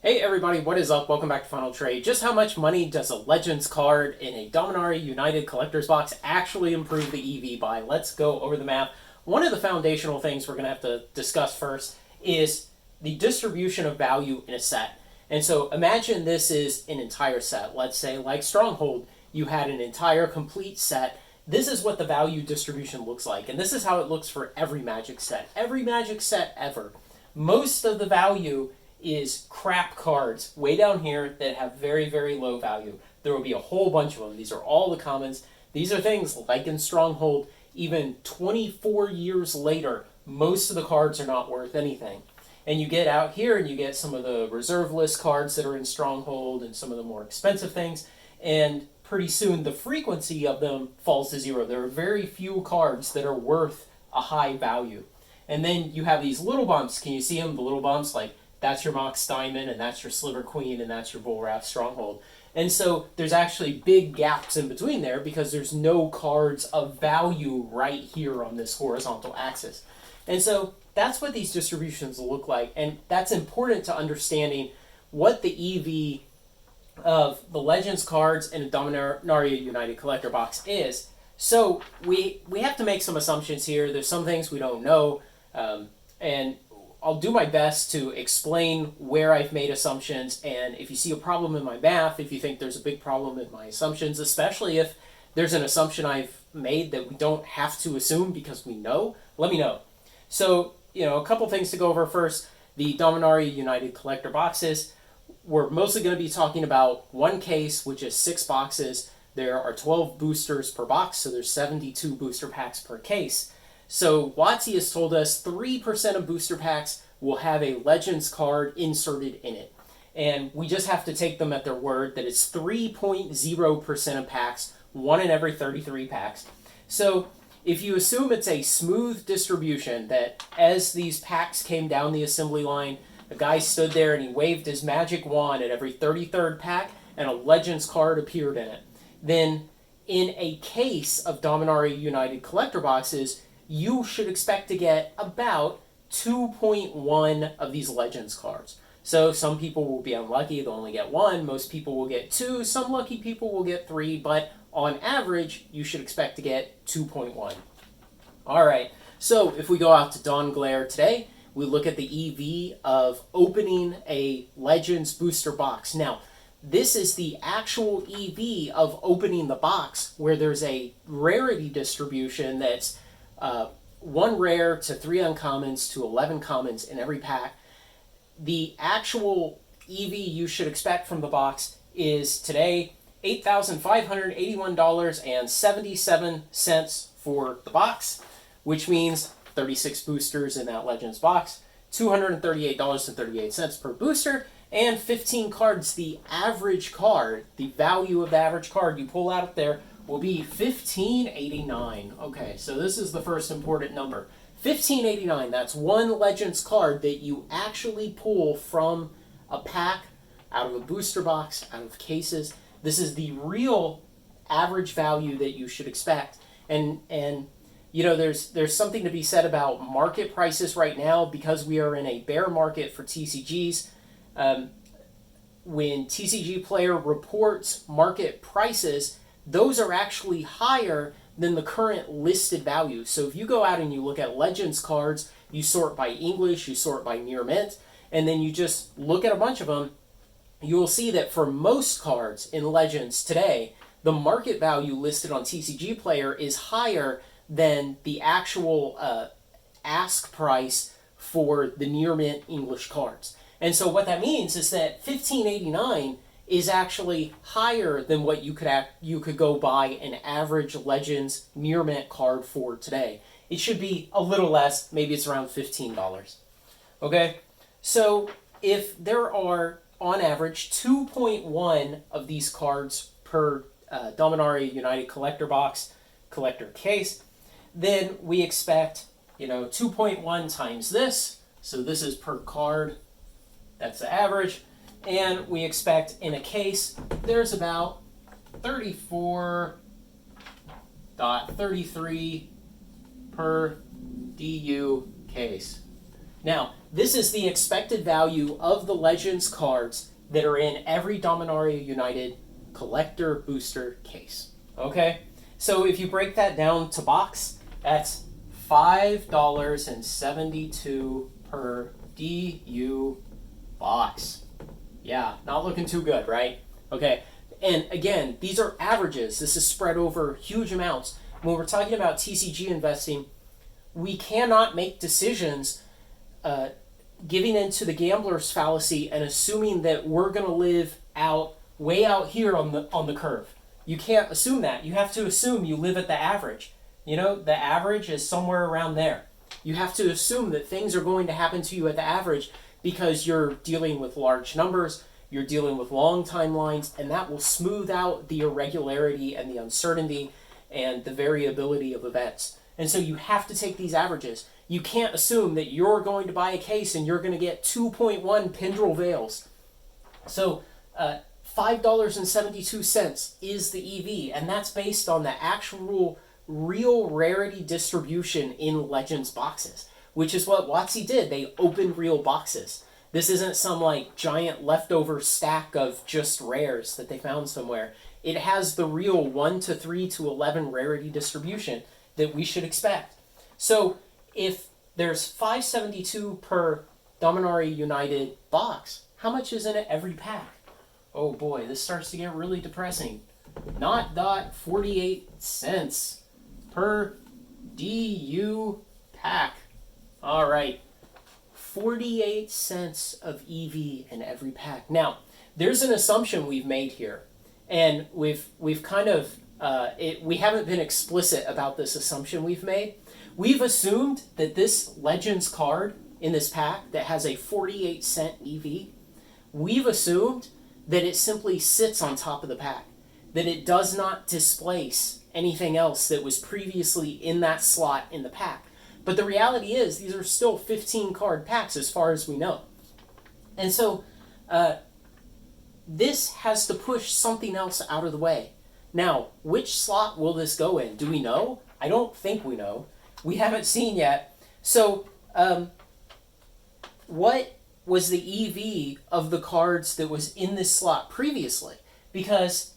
Hey everybody, what is up? Welcome back to Final Trade. Just how much money does a Legends card in a Dominaria United Collector's Box actually improve the EV by? Let's go over the math. One of the foundational things we're going to have to discuss first is the distribution of value in a set. And so imagine this is an entire set. Let's say, like Stronghold, you had an entire complete set. This is what the value distribution looks like. And this is how it looks for every Magic set. Every Magic set ever. Most of the value is crap cards way down here that have very, very low value. There will be a whole bunch of them. These are all the commons. These are things like in Stronghold, even 24 years later, most of the cards are not worth anything. And you get out here and you get some of the reserve list cards that are in Stronghold and some of the more expensive things. And pretty soon the frequency of them falls to zero. There are very few cards that are worth a high value. And then you have these little bumps. Can you see them? The little bumps, like that's your Mox Diamond, and that's your Sliver Queen, and that's your Bullwrath Stronghold. And so there's actually big gaps in between there because there's no cards of value right here on this horizontal axis. And so that's what these distributions look like, and that's important to understanding what the EV of the Legends cards in a Dominaria United Collector box is. So we have to make some assumptions here. There's some things we don't know, and I'll do my best to explain where I've made assumptions, and if you see a problem in my math, if you think there's a big problem in my assumptions, especially if there's an assumption I've made that we don't have to assume because we know, let me know. So, a couple things to go over first. The Dominaria United Collector boxes. We're mostly going to be talking about one case, which is 6 boxes. There are 12 boosters per box, so there's 72 booster packs per case. So WotC has told us 3% of booster packs will have a Legends card inserted in it. And we just have to take them at their word that it's 3.0% of packs, 1 in every 33 packs. So if you assume it's a smooth distribution, that as these packs came down the assembly line, a guy stood there and he waved his magic wand at every 33rd pack and a Legends card appeared in it, then in a case of Dominaria United Collector boxes, you should expect to get about 2.1 of these Legends cards. So some people will be unlucky, they'll only get 1. Most people will get 2. Some lucky people will get 3. But on average, you should expect to get 2.1. All right, so if we go out to Dawn Glare today, we look at the EV of opening a Legends booster box. Now, this is the actual EV of opening the box, where there's a rarity distribution that's 1 rare to 3 uncommons to 11 commons in every pack. The actual EV you should expect from the box is today $8,581.77 for the box, which means 36 boosters in that Legends box, $238.38 per booster, and 15 cards. The average card, the value of the average card you pull out of there will be 1589. Okay, so this is the first important number. 1589, that's 1 Legends card that you actually pull from a pack, out of a booster box, out of cases. This is the real average value that you should expect. And there's something to be said about market prices right now because we are in a bear market for TCGs. When TCG Player reports market prices, those are actually higher than the current listed value. So if you go out and you look at Legends cards, you sort by English, you sort by near mint, and then you just look at a bunch of them, you will see that for most cards in Legends today, the market value listed on TCG Player is higher than the actual ask price for the near mint English cards. And so what that means is that 1589 is actually higher than what you could go buy an average Legends near mint card for today. It should be a little less, maybe it's around $15. Okay, so if there are on average 2.1 of these cards per Dominaria United Collector box, collector case, then we expect 2.1 times this. So this is per card. That's the average. And we expect in a case, there's about 34.33 per DU case. Now, this is the expected value of the Legends cards that are in every Dominaria United collector booster case. Okay? So if you break that down to box, that's $5.72 per DU box. Yeah, not looking too good, right? Okay. And again, these are averages. This is spread over huge amounts. When we're talking about TCG investing, we cannot make decisions giving into the gambler's fallacy and assuming that we're going to live out way out here on the curve. You can't assume that. You have to assume you live at the average. You know, the average is somewhere around there. You have to assume that things are going to happen to you at the average because you're dealing with large numbers, you're dealing with long timelines, and that will smooth out the irregularity and the uncertainty and the variability of events. And so you have to take these averages. You can't assume that you're going to buy a case and you're going to get 2.1 Pendrel Veils. So $5.72 is the EV, and that's based on the actual real rarity distribution in Legends boxes, which is what WotC did. They opened real boxes. This isn't some like giant leftover stack of just rares that they found somewhere. It has the real 1 to 3 to 11 rarity distribution that we should expect. So if there's $5.72 per Dominaria United box, how much is in it every pack? Oh boy, this starts to get really depressing. 0.48 cents per DU pack. All right, 48 cents of EV in every pack. Now, there's an assumption we've made here, and we've kind of we haven't been explicit about this assumption we've made. We've assumed that this Legends card in this pack that has a 48 cent EV, we've assumed that it simply sits on top of the pack, that it does not displace anything else that was previously in that slot in the pack. But the reality is these are still 15 card packs as far as we know. And so this has to push something else out of the way. Now, which slot will this go in? Do we know? I don't think we know. We haven't seen yet. So what was the EV of the cards that was in this slot previously? Because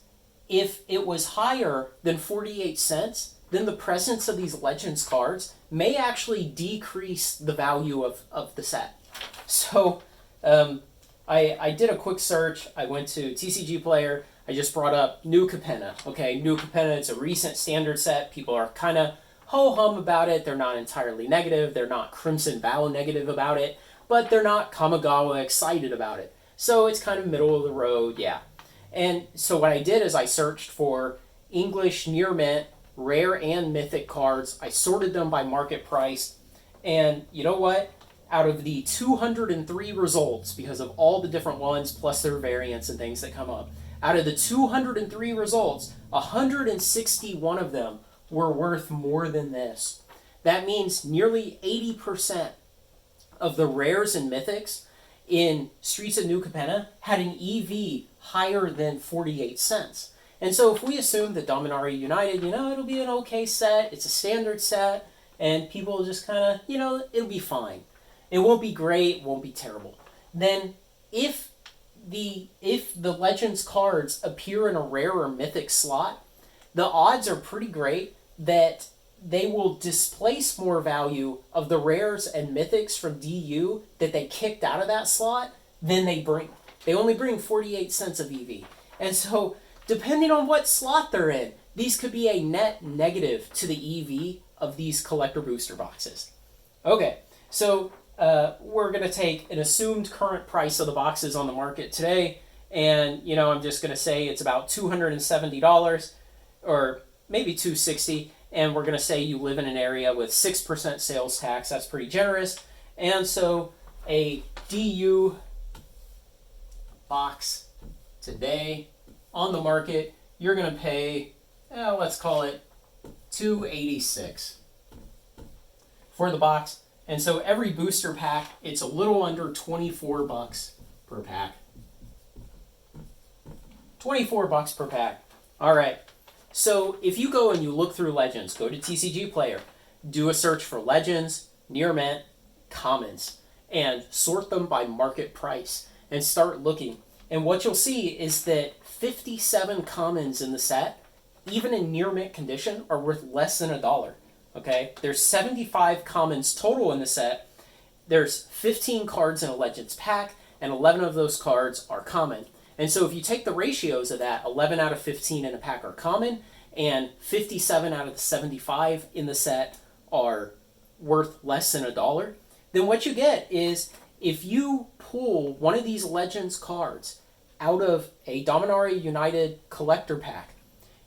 if it was higher than 48 cents, then the presence of these Legends cards may actually decrease the value of the set. So I did a quick search. I went to TCG Player. I just brought up New Capenna. Okay, New Capenna, it's a recent standard set. People are kind of ho-hum about it. They're not entirely negative. They're not Crimson Vow negative about it. But they're not Kamigawa excited about it. So it's kind of middle of the road, yeah. And so what I did is I searched for English near mint, rare and mythic cards. I sorted them by market price. And you know what? Out of the 203 results, because of all the different ones, plus their variants and things that come up, out of the 203 results, 161 of them were worth more than this. That means nearly 80% of the rares and mythics in Streets of New Capenna had an EV higher than 48 cents. And so if we assume that Dominaria United, it'll be an okay set, it's a standard set, and people will just kind of, it'll be fine. It won't be great, it won't be terrible. Then if the Legends cards appear in a rare or mythic slot, the odds are pretty great that they will displace more value of the rares and mythics from DU that they kicked out of that slot than they bring. They only bring 48 cents of EV. And so, depending on what slot they're in, these could be a net negative to the EV of these collector booster boxes. Okay, so we're going to take an assumed current price of the boxes on the market today, and I'm just going to say it's about $270 or maybe $260, and we're going to say you live in an area with 6% sales tax. That's pretty generous. And so a DU box today on the market, you're going to pay, let's call it $286 for the box. And so every booster pack, it's a little under $24 per pack. $24 per pack. All right. So if you go and you look through Legends, go to TCG Player, do a search for Legends, Near Mint, Commons, and sort them by market price and start looking. And what you'll see is that 57 commons in the set, even in near mint condition, are worth less than $1. Okay, there's 75 commons total in the set. There's 15 cards in a Legends pack, and 11 of those cards are common. And so if you take the ratios of that, 11 out of 15 in a pack are common, and 57 out of the 75 in the set are worth less than $1, then what you get is if you pull one of these Legends cards out of a Dominaria United collector pack,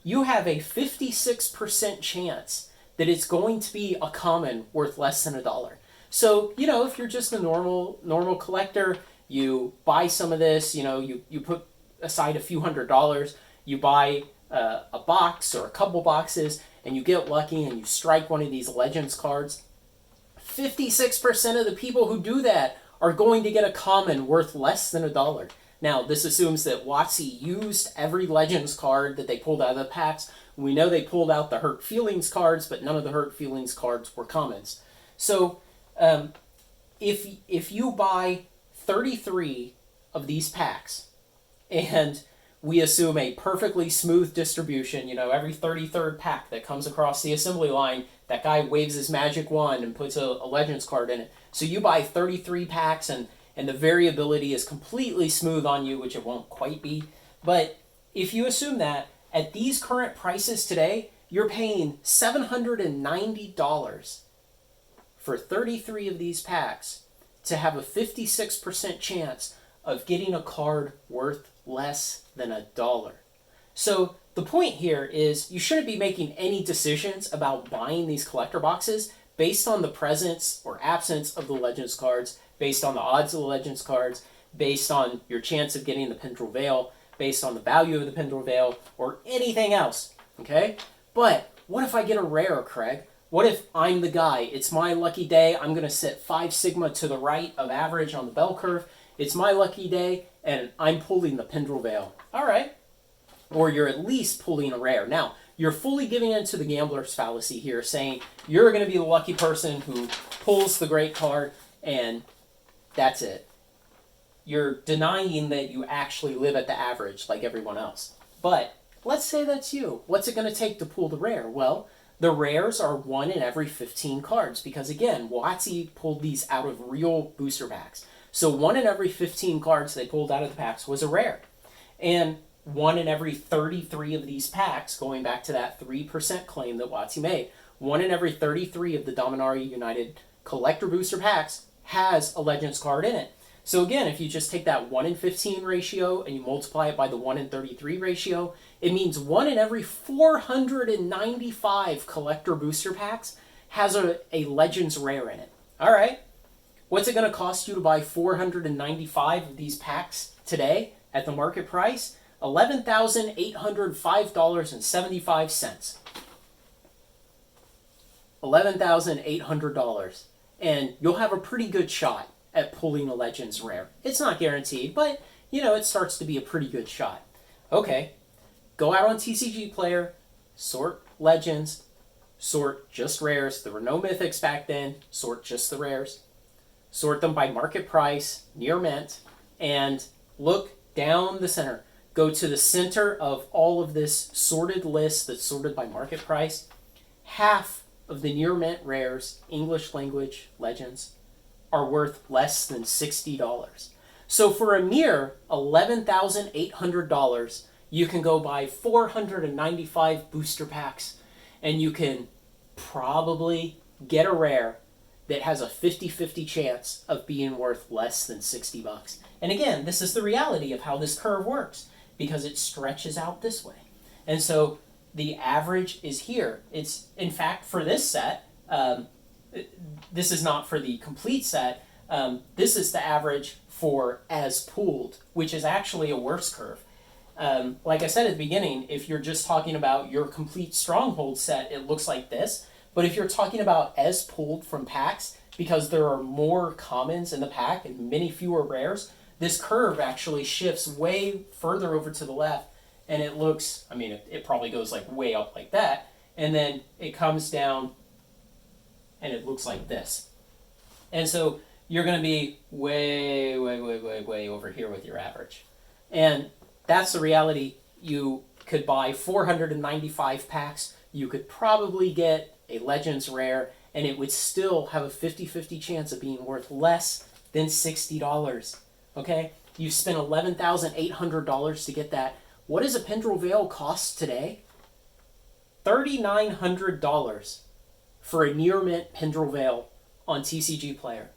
you have a 56% chance that it's going to be a common worth less than $1. So, if you're just a normal collector, you buy some of this, you put aside a few $100s, you buy a box or a couple boxes, and you get lucky and you strike one of these Legends cards. 56% of the people who do that are going to get a common worth less than $1. Now, this assumes that WotC used every Legends card that they pulled out of the packs. We know they pulled out the Hurt Feelings cards, but none of the Hurt Feelings cards were commons. So, if you buy 33 of these packs, and we assume a perfectly smooth distribution, every 33rd pack that comes across the assembly line, that guy waves his magic wand and puts a Legends card in it. So you buy 33 packs, and the variability is completely smooth on you, which it won't quite be. But if you assume that, at these current prices today, you're paying $790 for 33 of these packs to have a 56% chance of getting a card worth less than $1. So the point here is you shouldn't be making any decisions about buying these collector boxes based on the presence or absence of the Legends cards, based on the odds of the Legends cards, based on your chance of getting the Pendrell Veil, based on the value of the Pendrell Veil, or anything else, okay? But what if I get a rare, Craig? What if I'm the guy? It's my lucky day. I'm going to sit 5 sigma to the right of average on the bell curve. It's my lucky day, and I'm pulling the Pendrell Veil. All right. Or you're at least pulling a rare. Now, you're fully giving into the gambler's fallacy here, saying you're going to be the lucky person who pulls the great card, and that's it. You're denying that you actually live at the average like everyone else. But let's say that's you. What's it going to take to pull the rare? Well, the rares are 1 in every 15 cards because, again, WotC pulled these out of real booster packs. So 1 in every 15 cards they pulled out of the packs was a rare. And 1 in every 33 of these packs, going back to that 3% claim that WotC made, 1 in every 33 of the Dominaria United collector booster packs has a Legends card in it. So again, if you just take that 1 in 15 ratio and you multiply it by the 1 in 33 ratio, it means 1 in every 495 collector booster packs has a Legends rare in it. All right. What's it going to cost you to buy 495 of these packs today at the market price? $11,805.75. $11,800. And you'll have a pretty good shot at pulling a Legends rare. It's not guaranteed, but, it starts to be a pretty good shot. Okay, go out on TCG Player, sort Legends, sort just rares. There were no mythics back then. Sort just the rares. Sort them by market price, near mint, and look down the center. Go to the center of all of this sorted list that's sorted by market price. Half of the near mint rares, English language Legends, are worth less than $60. So for a mere $11,800, you can go buy 495 booster packs, and you can probably get a rare that has a 50-50 chance of being worth less than $60. And again, this is the reality of how this curve works, because it stretches out this way. And so the average is here. It's, in fact, for this set, this is not for the complete set, this is the average for as pooled, which is actually a worse curve. Like I said at the beginning, if you're just talking about your complete stronghold set, it looks like this. But if you're talking about as pulled from packs, because there are more commons in the pack and many fewer rares, this curve actually shifts way further over to the left, and it looks, it probably goes like way up like that, and then it comes down and it looks like this. And so you're going to be way, way, way, way, way over here with your average. And that's the reality. You could buy 495 packs. You could probably get a Legends Rare, and it would still have a 50-50 chance of being worth less than $60. Okay? You spent $11,800 to get that. What does a Pendrell Veil cost today? $3,900 for a near mint Pendrell Veil on TCG Player.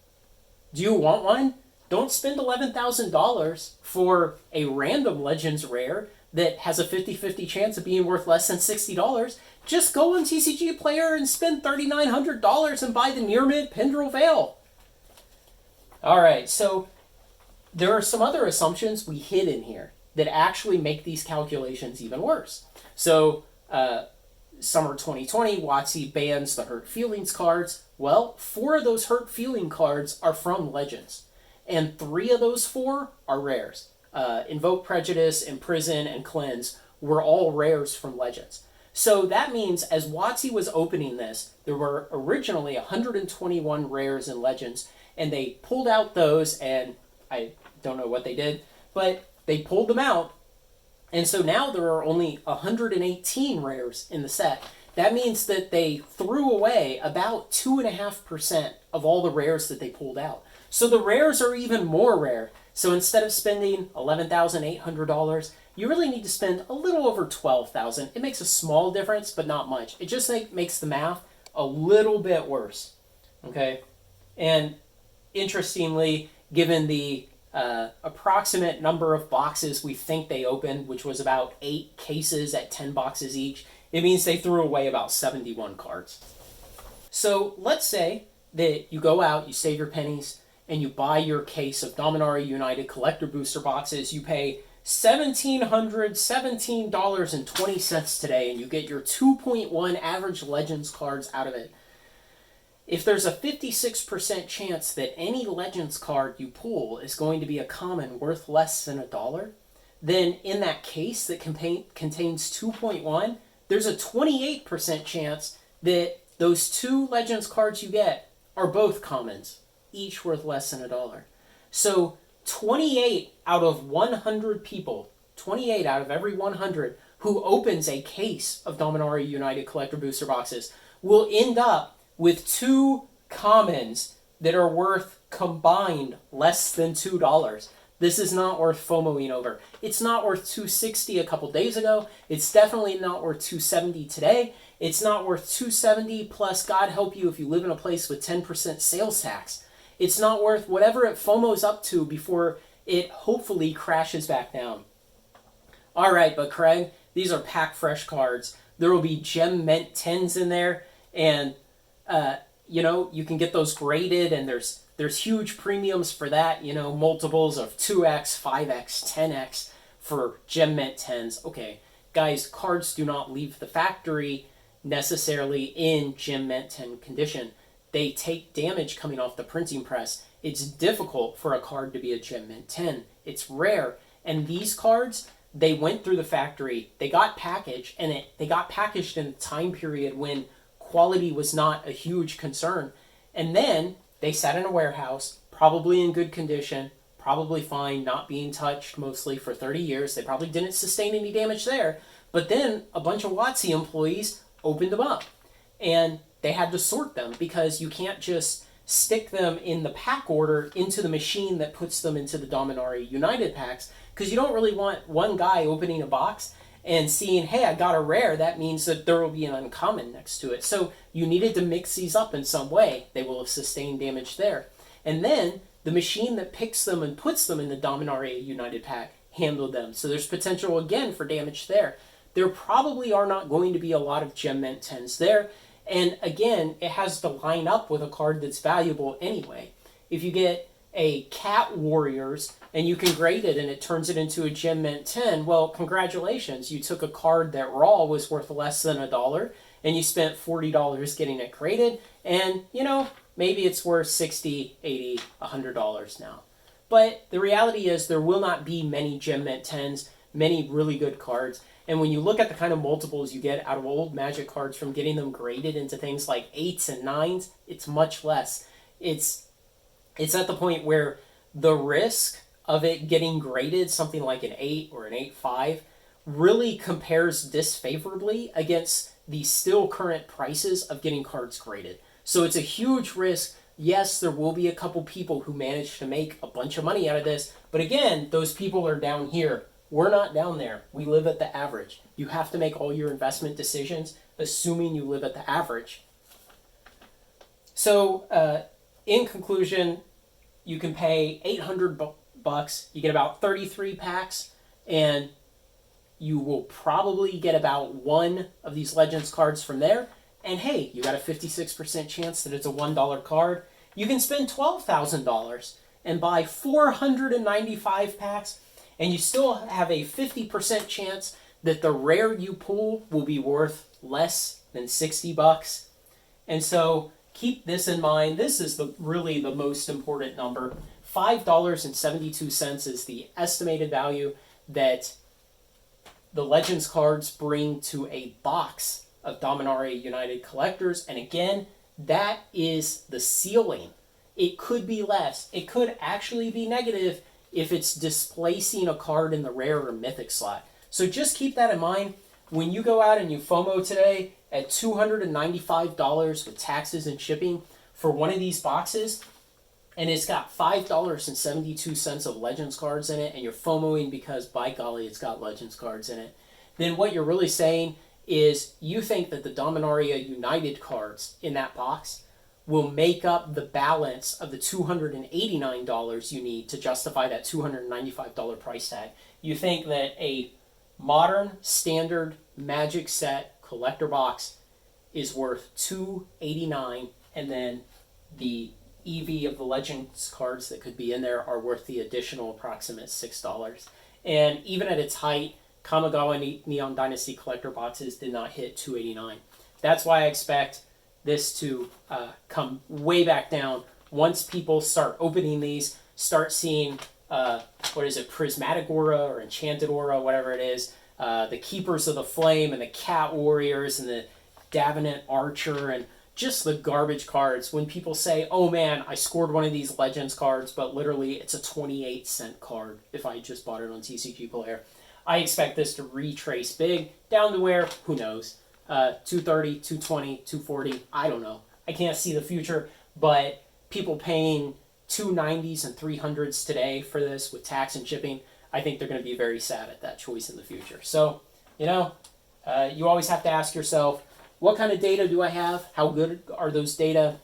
Do you want one? Don't spend $11,000 for a random Legends Rare that has a 50-50 chance of being worth less than $60. Just go on TCG Player and spend $3,900 and buy the near mint Pendrell Veil. All right, so there are some other assumptions we hid in here that actually make these calculations even worse. So, summer 2020, WotC bans the Hurt Feelings cards. Well, 4 of those Hurt Feeling cards are from Legends, and 3 of those 4 are rares. Invoke Prejudice, Imprison, and Cleanse were all rares from Legends. So that means as WotC was opening this, there were originally 121 rares in Legends, and they pulled out those, and I don't know what they did, but they pulled them out, and so now there are only 118 rares in the set. That means that they threw away about 2.5% of all the rares that they pulled out. So the rares are even more rare. So instead of spending $11,800, you really need to spend a little over $12,000. It makes a small difference, but not much. It just makes the math a little bit worse. Okay? And interestingly, given the approximate number of boxes we think they opened, which was about 8 cases at 10 boxes each, it means they threw away about 71 cards. So let's say that you go out, you save your pennies, and you buy your case of Dominaria United collector booster boxes. You pay $1,717.20 today, and you get your 2.1 average Legends cards out of it. If there's a 56% chance that any Legends card you pull is going to be a common worth less than $1, then in that case that contains 2.1, there's a 28% chance that those 2 Legends cards you get are both commons, each worth less than $1. So 28 out of 100 people, 28 out of every 100 who opens a case of Dominaria United collector booster boxes will end up with 2 commons that are worth combined less than $2. This is not worth FOMOing over. It's not worth $260 a couple days ago. It's definitely not worth $270 today. It's not worth $270 plus God help you if you live in a place with 10% sales tax. It's not worth whatever it FOMOs up to before it hopefully crashes back down. All right, but Craig, these are pack fresh cards. There will be gem mint 10s in there, and you can get those graded, and there's huge premiums for that, multiples of 2x, 5x, 10x for gem mint 10s. Okay, guys, cards do not leave the factory necessarily in gem mint 10 condition. They take damage coming off the printing press. It's difficult for a card to be a gem mint 10. It's rare. And these cards, they went through the factory, they got packaged, and they got packaged in a time period when quality was not a huge concern. And then they sat in a warehouse, probably in good condition, probably fine, not being touched mostly for 30 years. They probably didn't sustain any damage there. But then a bunch of WotC employees opened them up, and they had to sort them because you can't just stick them in the pack order into the machine that puts them into the Dominaria United packs, because you don't really want one guy opening a box and seeing, hey, I got a rare. That means that there will be an uncommon next to it. So you needed to mix these up in some way. They will have sustained damage there. And then the machine that picks them and puts them in the Dominaria United pack handled them. So there's potential again for damage there. There probably are not going to be a lot of gem mint 10s there. And again, it has to line up with a card that's valuable anyway. If you get a Cat Warriors and you can grade it and it turns it into a gem mint 10, well, congratulations. You took a card that raw was worth less than $1 and you spent $40 getting it graded, and maybe it's worth $60, $80, $100 now. But the reality is there will not be many gem mint 10s, many really good cards. And when you look at the kind of multiples you get out of old Magic cards from getting them graded into things like 8s and 9s, it's much less. It's It's at the point where the risk of it getting graded something like an 8 or an 8.5 really compares disfavorably against the still current prices of getting cards graded. So it's a huge risk. Yes, there will be a couple people who manage to make a bunch of money out of this, but again, those people are down here. We're not down there. We live at the average. You have to make all your investment decisions assuming you live at the average. So, in conclusion, you can pay $800. You get about 33 packs, and you will probably get about one of these Legends cards from there. And hey, you got a 56% chance that it's a $1 card. You can spend $12,000 and buy 495 packs, and you still have a 50% chance that the rare you pull will be worth less than $60. And so keep this in mind. This is really the most important number. $5.72 is the estimated value that the Legends cards bring to a box of Dominaria United collectors. And again, that is the ceiling. It could be less. It could actually be negative if it's displacing a card in the rare or mythic slot. So just keep that in mind. When you go out and you FOMO today at $295 with taxes and shipping for one of these boxes, and it's got $5.72 of Legends cards in it, and you're FOMOing because, by golly, it's got Legends cards in it, then what you're really saying is you think that the Dominaria United cards in that box will make up the balance of the $289 you need to justify that $295 price tag. You think that a modern standard Magic set collector box is worth $289, and then the EV of the Legends cards that could be in there are worth the additional approximate $6. And even at its height, Kamigawa Neon Dynasty collector boxes did not hit $289. That's why I expect this to come way back down once people start opening these, start seeing, Prismatic Aura or Enchanted Aura, whatever it is, the Keepers of the Flame and the Cat Warriors and the Davenant Archer and just the garbage cards. When people say, oh man, I scored one of these Legends cards, but literally it's a 28-cent card if I just bought it on TCG Player. I expect this to retrace big down to where, who knows, 230, 220, 240, I don't know. I can't see the future, but people paying 290s and 300s today for this with tax and shipping, I think they're going to be very sad at that choice in the future. So, you always have to ask yourself, what kind of data do I have? How good are those data?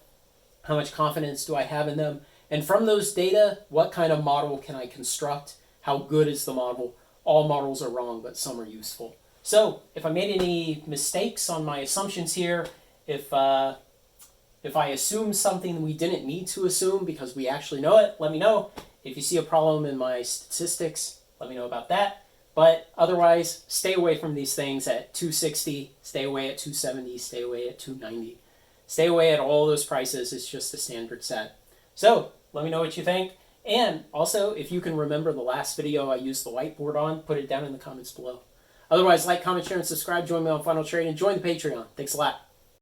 How much confidence do I have in them? And from those data, what kind of model can I construct? How good is the model? All models are wrong, but some are useful. So if I made any mistakes on my assumptions here, if I assumed something we didn't need to assume because we actually know it, let me know. If you see a problem in my statistics, let me know about that. But otherwise, stay away from these things at 260, stay away at 270, stay away at 290. Stay away at all those prices. It's just the standard set. So let me know what you think. And also, if you can remember the last video I used the whiteboard on, put it down in the comments below. Otherwise, like, comment, share, and subscribe. Join me on Final Trade and join the Patreon. Thanks a lot.